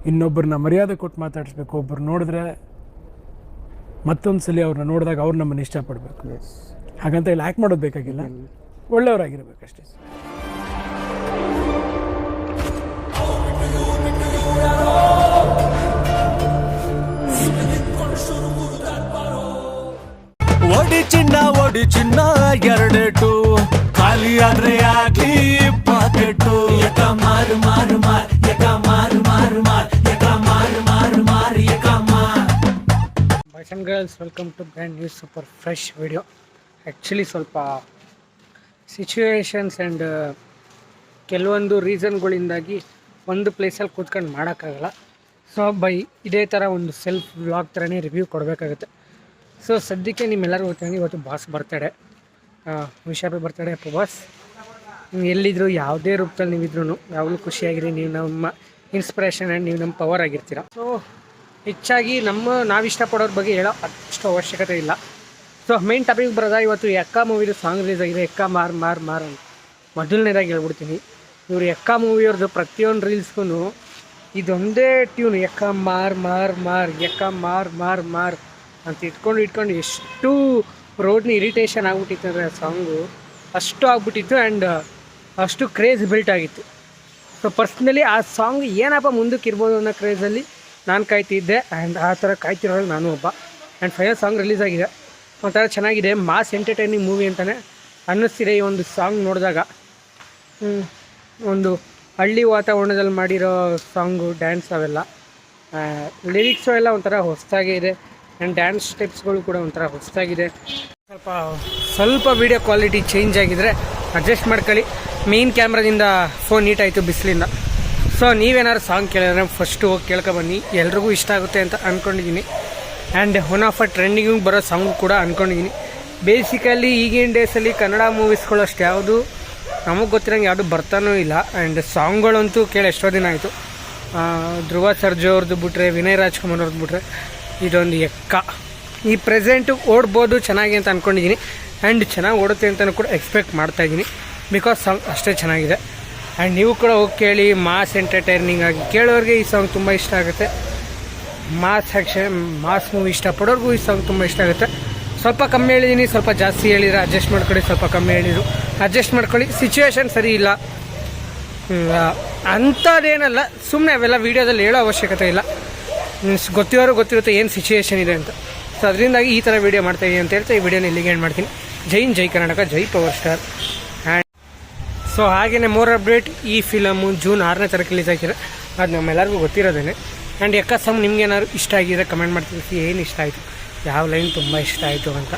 ಇನ್ನೊಬ್ಬರನ್ನ ಮರ್ಯಾದೆ ಕೊಟ್ಟು ಮಾತಾಡಿಸ್ಬೇಕು. ಒಬ್ಬರು ನೋಡಿದ್ರೆ ಮತ್ತೊಂದು ಸಲ ಅವ್ರನ್ನ ನೋಡಿದಾಗ ಅವ್ರು ನಮ್ಮನ್ನು ಇಷ್ಟಪಡಬೇಕು. ಹಾಗಂತ ಇಲ್ಲಿ ಆ್ಯಕ್ಟ್ ಮಾಡೋದು ಬೇಕಾಗಿಲ್ಲ, ಒಳ್ಳೆಯವರಾಗಿರ್ಬೇಕಷ್ಟೇ. ಒಡಿ ಚಿನ್ನ ಎರಡೇಟು ಖಾಲಿ ಆದ್ರೆ ಆಗ್ಲಿ ಪಾಕೆಟು ಯಕ ಮಾರು ಮಾರು ಮಾರ್ ಯಕ ಮಾರು ಮಾರು ಮಾರ್ ಯಕ ಮಾರು ಮಾರು ಮಾರ್ ಯಕ ಮಾರ್. Boys and girls, welcome to brand new super fresh video. Actually ಸ್ವಲ್ಪ ಸಿಚುವೇಶನ್ಸ್ ಆ್ಯಂಡ್ ಕೆಲವೊಂದು ರೀಸನ್ಗಳಿಂದಾಗಿ ಒಂದು ಪ್ಲೇಸಲ್ಲಿ ಕೂತ್ಕೊಂಡು ಮಾಡೋಕ್ಕಾಗಲ್ಲ. ಸೊ ಇದೇ ಥರ ಒಂದು ಸೆಲ್ಫ್ ವ್ಲಾಗ್ ಥರನೇ ರಿವ್ಯೂ ಕೊಡಬೇಕಾಗುತ್ತೆ. ಸೊ ಸದ್ಯಕ್ಕೆ ನಿಮ್ಮೆಲ್ಲರೂ ಗೊತ್ತಾಗಿ ಇವತ್ತು ಬಾಸ್ ಬರ್ತಡೇ, ವಿಶಾಲ್ ಬರ್ತಡೇ. ಅಪ್ಪ ಬಾಸ್, ನೀವು ಎಲ್ಲಿದ್ರು ಯಾವುದೇ ರೂಪದಲ್ಲಿ ನೀವಿದ್ರು ಯಾವಾಗಲೂ ಖುಷಿಯಾಗಿರಿ. ನೀವು ನಮ್ಮ ಇನ್ಸ್ಪಿರೇಷನ್ ಆ್ಯಂಡ್ ನೀವು ನಮ್ಮ ಪವರ್ ಆಗಿರ್ತೀರ. ಸೊ ಹೆಚ್ಚಾಗಿ ನಾವು ಇಷ್ಟಪಡೋರ ಬಗ್ಗೆ ಹೇಳೋ ಅಷ್ಟು ಅವಶ್ಯಕತೆ ಇಲ್ಲ. ಸೊ ಮೇನ್ ಟಾಪಿಕ್ ಬರೋದ, ಇವತ್ತು ಎಕ್ಕ ಮೂವಿದು ಸಾಂಗ್ ರಿಲೀಸ್ ಆಗಿದೆ, ಎಕ್ಕ ಮಾರ್ ಮಾರ್ ಮಾರ್ ಅಂತ. ಮೊದಲನೇದಾಗಿ ಹೇಳ್ಬಿಡ್ತೀನಿ, ಇವರು ಎಕ್ಕ ಮೂವಿಯವ್ರದ್ದು ಪ್ರತಿಯೊಂದು ರೀಲ್ಸ್ಗೂ ಇದೊಂದೇ ಟ್ಯೂನ್, ಎಕ್ಕ ಮಾರ್ ಮಾರ್ ಮಾರ್ ಎಕ್ಕ ಮಾರ್ ಮಾರ್ ಮಾರ್ ಅಂತ ಇಟ್ಕೊಂಡು ಎಷ್ಟು ರೋಡ್ನ ಇರಿಟೇಷನ್ ಆಗ್ಬಿಟ್ಟಿತ್ತು ಅಂದರೆ ಆ ಸಾಂಗು ಅಷ್ಟು ಆಗ್ಬಿಟ್ಟಿತ್ತು. ಆ್ಯಂಡ್ ಅಷ್ಟು ಕ್ರೇಜ್ ಬಿಲ್ಟ್ ಆಗಿತ್ತು. ಸೊ ಪರ್ಸ್ನಲಿ ಆ ಸಾಂಗ್ ಏನಪ್ಪ ಮುಂದಕ್ಕೆ ಇರ್ಬೋದು ಅನ್ನೋ ಕ್ರೇಜಲ್ಲಿ ನಾನು ಕಾಯ್ತಿದ್ದೆ. ಆ್ಯಂಡ್ ಆ ಥರ ಕಾಯ್ತಿರೋದು ನಾನು ಒಬ್ಬ. ಆ್ಯಂಡ್ ಫೈನಲ್ ಸಾಂಗ್ ರಿಲೀಸ್ ಆಗಿದೆ, ಒಂಥರ ಚೆನ್ನಾಗಿದೆ. ಮಾಸ್ ಎಂಟರ್ಟೈನಿಂಗ್ ಮೂವಿ ಅಂತಲೇ ಅನ್ನಿಸ್ತಿದೆ ಈ ಒಂದು ಸಾಂಗ್ ನೋಡಿದಾಗ. ಒಂದು ಹಳ್ಳಿ ವಾತಾವರಣದಲ್ಲಿ ಮಾಡಿರೋ ಸಾಂಗು, ಡ್ಯಾನ್ಸ್ ಅವೆಲ್ಲ, ಲಿರಿಕ್ಸು ಎಲ್ಲ ಒಂಥರ ಹೊಸದಾಗೇ ಇದೆ. ಆ್ಯಂಡ್ ಡ್ಯಾನ್ಸ್ ಸ್ಟೆಪ್ಸ್ಗಳು ಕೂಡ ಒಂಥರ ಹೊಸದಾಗಿದೆ. ಸ್ವಲ್ಪ ವೀಡಿಯೋ ಕ್ವಾಲಿಟಿ ಚೇಂಜ್ ಆಗಿದ್ರೆ ಅಡ್ಜಸ್ಟ್ ಮಾಡ್ಕೊಳ್ಳಿ. ಮೇನ್ ಕ್ಯಾಮ್ರಾದಿಂದ ಫೋನ್ ನೀಟಾಯಿತು ಬಿಸಿಲಿಂದ. ಸೊ ನೀವೇನಾದ್ರು ಸಾಂಗ್ ಕೇಳಿದ್ರೆ ಫಸ್ಟು ಹೋಗಿ ಕೇಳ್ಕೊಬನ್ನಿ, ಎಲ್ರಿಗೂ ಇಷ್ಟ ಆಗುತ್ತೆ ಅಂತ ಅಂದ್ಕೊಂಡಿದ್ದೀನಿ. ಆ್ಯಂಡ್ ಒನ್ ಆಫ್ ಟ್ರೆಂಡಿಂಗ್ ಬರೋ ಸಾಂಗು ಕೂಡ ಅಂದ್ಕೊಂಡಿದ್ದೀನಿ. ಬೇಸಿಕಲಿ ಈಗಿನ ಡೇಸಲ್ಲಿ ಕನ್ನಡ ಮೂವೀಸ್ಗಳು ಅಷ್ಟು ಯಾವುದು ನಮಗೆ ಗೊತ್ತಿರೋಂಗೆ ಯಾವುದು ಬರ್ತಾನೂ ಇಲ್ಲ. ಆ್ಯಂಡ್ ಸಾಂಗ್ಗಳಂತೂ ಕೇಳಿ ಎಷ್ಟೋ ದಿನ ಆಯಿತು. ಧ್ರುವ ಸರ್ಜಾ ಅವ್ರದ್ದು ಬಿಟ್ರೆ, ವಿನಯ್ ರಾಜ್ಕುಮಾರ್ ಅವ್ರದ್ದು ಬಿಟ್ರೆ, ಇದೊಂದು ಎಕ್ಕ ಈ ಪ್ರೆಸೆಂಟು ಓಡ್ಬೋದು ಚೆನ್ನಾಗಿ ಅಂತ ಅಂದ್ಕೊಂಡಿದ್ದೀನಿ. ಆ್ಯಂಡ್ ಚೆನ್ನಾಗಿ ಓಡುತ್ತೆ ಅಂತಲೂ ಕೂಡ ಎಕ್ಸ್ಪೆಕ್ಟ್ ಮಾಡ್ತಾಯಿದ್ದೀನಿ, ಬಿಕಾಸ್ ಸಾಂಗ್ ಅಷ್ಟೇ ಚೆನ್ನಾಗಿದೆ. ಆ್ಯಂಡ್ ನೀವು ಕೂಡ ಹೋಗಿ ಕೇಳಿ, ಮಾಸ್ ಎಂಟರ್ಟೈನಿಂಗ್ ಆಗಿ ಕೇಳೋರಿಗೆ ಈ ಸಾಂಗ್ ತುಂಬ ಇಷ್ಟ ಆಗುತ್ತೆ. ಮಾಸ್ ಮೂವಿ ಇಷ್ಟಪಡೋರ್ಗೂ ಈ ಸಾಂಗ್ ತುಂಬ ಇಷ್ಟ ಆಗುತ್ತೆ. ಸ್ವಲ್ಪ ಕಮ್ಮಿ ಹೇಳಿದ್ದೀನಿ, ಸ್ವಲ್ಪ ಜಾಸ್ತಿ ಹೇಳಿದ್ರೆ ಅಡ್ಜಸ್ಟ್ ಮಾಡ್ಕೊಳ್ಳಿ. ಸ್ವಲ್ಪ ಕಮ್ಮಿ ಹೇಳಿದ್ರು ಅಡ್ಜಸ್ಟ್ ಮಾಡ್ಕೊಳ್ಳಿ. ಸಿಚುವೇಶನ್ ಸರಿ ಇಲ್ಲ ಅಂಥದ್ದೇನಲ್ಲ, ಸುಮ್ಮನೆ ಅವೆಲ್ಲ ವೀಡಿಯೋದಲ್ಲಿ ಹೇಳೋ ಅವಶ್ಯಕತೆ ಇಲ್ಲ. ಗೊತ್ತಿರುತ್ತೆ ಏನು ಸಿಚುವೇಶನ್ ಇದೆ ಅಂತ. ಸೊ ಅದರಿಂದಾಗಿ ಈ ಥರ ವೀಡಿಯೋ ಮಾಡ್ತಾಯಿದ್ದೀನಿ ಅಂತ ಹೇಳ್ತಾ ಈ ವಿಡಿಯೋನ ಇಲ್ಲಿಗೆ ಎಂಡ್ ಮಾಡ್ತೀನಿ. ಜೈ ಕರ್ನಾಟಕ, ಜೈ ಪವರ್ ಸ್ಟಾರ್. ಆ್ಯಂಡ್ ಸೊ ಹಾಗೆಯೇ ಮೋರ್ ಅಪ್ಡೇಟ್, ಈ ಫಿಲಮು ಜೂನ್ 6ನೇ ತಾರೀಕು ರಿಲೀಸ್ ಆಗಿರೋ ಅದು ನಮ್ಮೆಲ್ಲರಿಗೂ ಗೊತ್ತಿರೋದೇನೆ. ಆ್ಯಂಡ್ ಎಕ್ಕ ಸಾಂಗ್ ನಿಮ್ಗೆ ಏನಾದ್ರು ಇಷ್ಟ ಆಗಿದ್ರೆ ಕಮೆಂಟ್ ಮಾಡ್ತೀವಿ, ಏನು ಇಷ್ಟ ಆಯಿತು, ಯಾವ ಲೈನ್ ತುಂಬ ಇಷ್ಟ ಆಯಿತು ಅಂತ.